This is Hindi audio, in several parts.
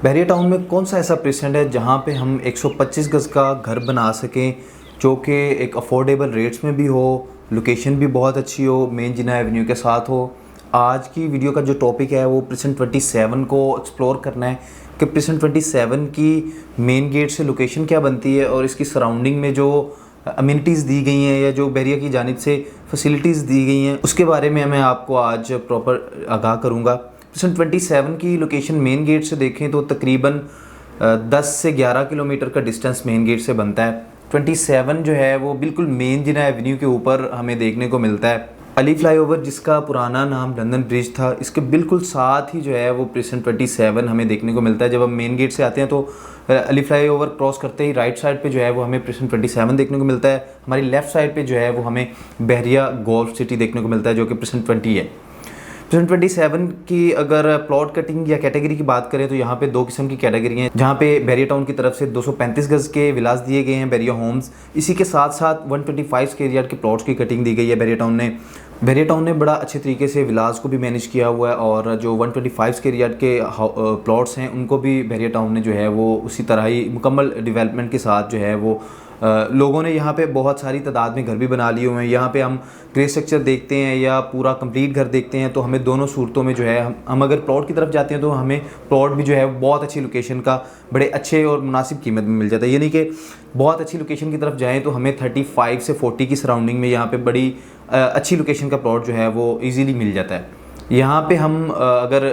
बहरिया टाउन में कौन सा ऐसा प्रेसेंट है जहाँ पे हम 125 गज़ का घर बना सकें जो कि एक अफोर्डेबल रेट्स में भी हो, लोकेशन भी बहुत अच्छी हो, मेन जिना एवेन्यू के साथ हो। आज की वीडियो का जो टॉपिक है वो प्रेसेंट 27 को एक्सप्लोर करना है कि प्रेसेंट 27 की मेन गेट से लोकेशन क्या बनती है और इसकी सराउंडिंग में जो अम्यूनिटीज़ दी गई हैं या जो बहरिया की जानिब से फैसिलिटीज़ दी गई हैं उसके बारे में मैं आपको आज प्रॉपर आगाह करूँगा। प्रेसेंट 27 की लोकेशन मेन गेट से देखें तो तकरीबन 10 से 11 किलोमीटर का डिस्टेंस मेन गेट से बनता है। 27 जो है वो बिल्कुल मेन जिना एवेन्यू के ऊपर हमें देखने को मिलता है। अली फ्लाईओवर जिसका पुराना नाम लंदन ब्रिज था, इसके बिल्कुल साथ ही जो है वो प्रेसेंट 27 हमें देखने को मिलता है। जब हम मेन गेट से आते हैं तो अली फ्लाईओवर क्रॉस करते ही राइट साइड पे जो है वो हमें प्रेसेंट 27 देखने को मिलता है। हमारी लेफ़्ट साइड पे जो है वो हमें बहरिया गोल्फ सिटी देखने को मिलता है जो कि प्रेसेंट 20 है। प्रेसेंट 27 की अगर प्लॉट कटिंग या कैटेगरी की बात करें तो यहाँ पे दो किस्म की कैटेगरी हैं, जहाँ पे बहरिया टाउन की तरफ से 235 गज़ के विलास दिए गए हैं बहरिया होम्स। इसी के साथ साथ 125 स्क्वायर यार्ड के प्लॉट्स की कटिंग दी गई है बहरिया टाउन ने बड़ा अच्छे तरीके से विलास को भी मैनेज किया हुआ है और जो 125 स्क्वायर यार्ड के प्लॉट्स हैं उनको भी बहरिया टाउन ने जो है वो उसी तरह ही मुकम्मल डेवलपमेंट के साथ जो है वो लोगों ने यहाँ पे बहुत सारी तादाद में घर भी बना लिए हुए हैं। यहाँ पे हम ग्रे स्ट्रक्चर देखते हैं या पूरा कंप्लीट घर देखते हैं तो हमें दोनों सूरतों में जो है हम अगर प्लॉट की तरफ जाते हैं तो हमें प्लॉट भी जो है बहुत अच्छी लोकेशन का बड़े अच्छे और मुनासिब कीमत में मिल जाता है। यानी कि बहुत अच्छी लोकेशन की तरफ जाएँ तो हमें 35 से 40 की सराउंडिंग में यहाँ पर बड़ी अच्छी लोकेशन का प्लॉट जो है वो ईज़िली मिल जाता है। यहाँ पे हम अगर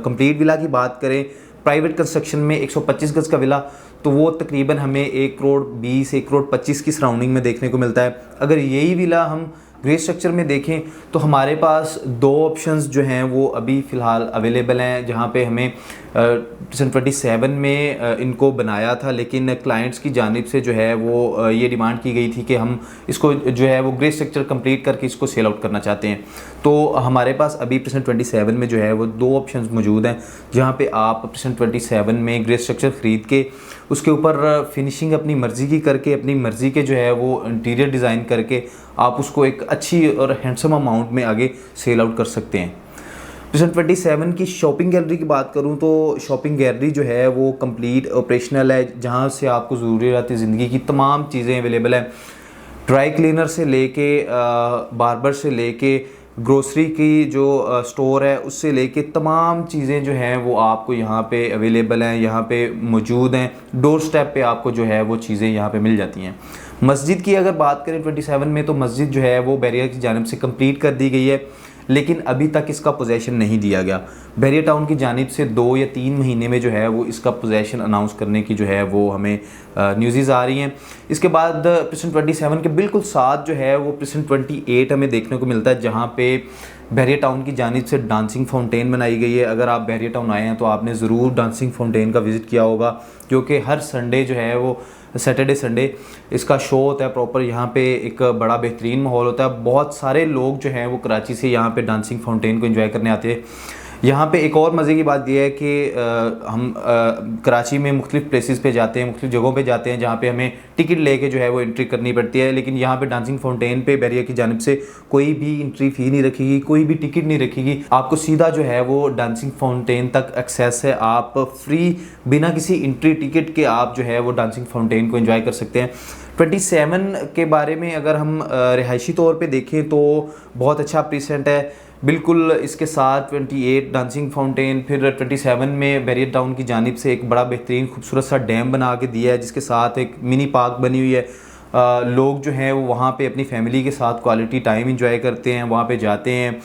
कंप्लीट विला की बात करें प्राइवेट कंस्ट्रक्शन में 125 गज़ का विला तो वो तकरीबन हमें 1 करोड़ 20 1 करोड़ 25 की सराउंडिंग में देखने को मिलता है। अगर यही विला हम ग्रे स्ट्रक्चर में देखें तो हमारे पास दो ऑप्शंस जो हैं वो अभी फ़िलहाल अवेलेबल हैं, जहाँ पे हमें प्रेसेंट 27 में इनको बनाया था, लेकिन क्लाइंट्स की जानिब से जो है वो ये डिमांड की गई थी कि हम इसको जो है वो ग्रे स्ट्रक्चर कंप्लीट करके इसको सेल आउट करना चाहते हैं। तो हमारे पास अभी प्रेसेंट 27 में जो है वो दो ऑप्शंस मौजूद हैं, जहाँ पे आप प्रेसेंट 27 में ग्रे स्ट्रक्चर ख़रीद के उसके ऊपर फिनिशिंग अपनी मर्ज़ी की करके अपनी मर्ज़ी के जो है वो इंटीरियर डिज़ाइन करके आप उसको एक अच्छी और हैंडसम अमाउंट में आगे सेल आउट कर सकते हैं। प्रेसेंट 27 की शॉपिंग गैलरी की बात करूं तो शॉपिंग गैलरी जो है वो कंप्लीट ऑपरेशनल है, जहां से आपको ज़रूरियात ज़िंदगी की तमाम चीज़ें अवेलेबल हैं। ड्राई क्लीनर से लेके बार्बर से लेके ग्रोसरी की जो स्टोर है उससे लेके तमाम चीज़ें जो हैं वो आपको यहाँ पे अवेलेबल हैं, यहाँ पे मौजूद हैं। डोर स्टेप पे आपको जो है वो चीज़ें यहाँ पे मिल जाती हैं। मस्जिद की अगर बात करें 27 में तो मस्जिद जो है वो बहरिया की जानिब से कंप्लीट कर दी गई है, लेकिन अभी तक इसका पोजेसन नहीं दिया गया। बहरिया टाउन की जानिब से 2 या 3 महीने में जो है वो इसका पोजेसन अनाउंस करने की जो है वो हमें न्यूज़ आ रही हैं। इसके बाद प्रेसेंट 27 के बिल्कुल साथ जो है वो प्रेसेंट 28 हमें देखने को मिलता है, जहाँ पे बहरिया टाउन की जानिब से डांसिंग फाउंटेन बनाई गई है। अगर आप बहरिया टाउन आए हैं तो आपने ज़रूर डांसिंग फाउंटेन का विज़िट किया होगा, क्योंकि हर संडे जो है वो सैटरडे संडे इसका शो होता है प्रॉपर। यहाँ पे एक बड़ा बेहतरीन माहौल होता है। बहुत सारे लोग जो हैं वो कराची से यहाँ पे डांसिंग फाउंटेन को एंजॉय करने आते हैं। यहाँ पे एक और मज़े की बात यह है कि हम कराची में मुख्तलिफ़ प्लेसेस पे जाते हैं, मुख्तलिफ़ जगहों पे जाते हैं जहाँ पे हमें टिकट लेके जो है वो एंट्री करनी पड़ती है, लेकिन यहाँ पे डांसिंग फाउंटेन पे बहरिया की जानिब से कोई भी एंट्री फ़ी नहीं रखेगी, कोई भी टिकट नहीं रखेगी। आपको सीधा जो है वो डांसिंग फाउंटेन तक एक्सेस है। आप फ्री बिना किसी एंट्री टिकट के आप जो है वो डांसिंग फाउंटेन को एंजॉय कर सकते हैं। 27 के बारे में अगर हम रिहायशी तौर पे देखें तो बहुत अच्छा प्रेसेंट है। बिल्कुल इसके साथ 28 डांसिंग फाउंटेन, फिर 27 में बहरिया टाउन की जानिब से एक बड़ा बेहतरीन खूबसूरत सा डैम बना के दिया है, जिसके साथ एक मिनी पार्क बनी हुई है। लोग जो हैं वो वहाँ पे अपनी फैमिली के साथ क्वालिटी टाइम इंजॉय करते हैं, वहाँ पे जाते हैं।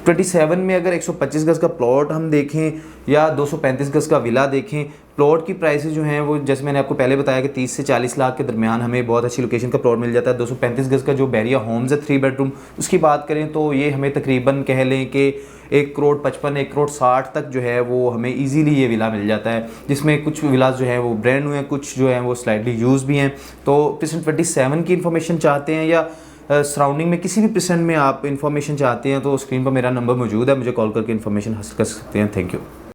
27 में अगर 125 गज़ का प्लॉट हम देखें या 235 गज़ का विला देखें, प्लॉट की प्राइसेस जो हैं वो जैसे मैंने आपको पहले बताया कि 30 से 40 लाख के दरमियान हमें बहुत अच्छी लोकेशन का प्लॉट मिल जाता है। 235 गज़ का जो बहरिया होम्स है 3 बेडरूम, उसकी बात करें तो ये हमें तकरीबन कह लें कि 1 करोड़ 55 1 करोड़ 60 तक जो है वो हमें ईजीली ये विला मिल जाता है, जिसमें कुछ विलास जो हैं वो ब्रांड न्यू हैं, कुछ जो हैं वो स्लाइटली यूज़ भी हैं। तो प्रेसेंट 27 की इन्फॉर्मेशन चाहते हैं या सराउंडिंग में किसी भी प्रेसेंट में आप इन्फॉर्मेशन चाहते हैं तो स्क्रीन पर मेरा नंबर मौजूद है, मुझे कॉल करके इन्फॉर्मेशन हासिल कर सकते हैं। Thank you.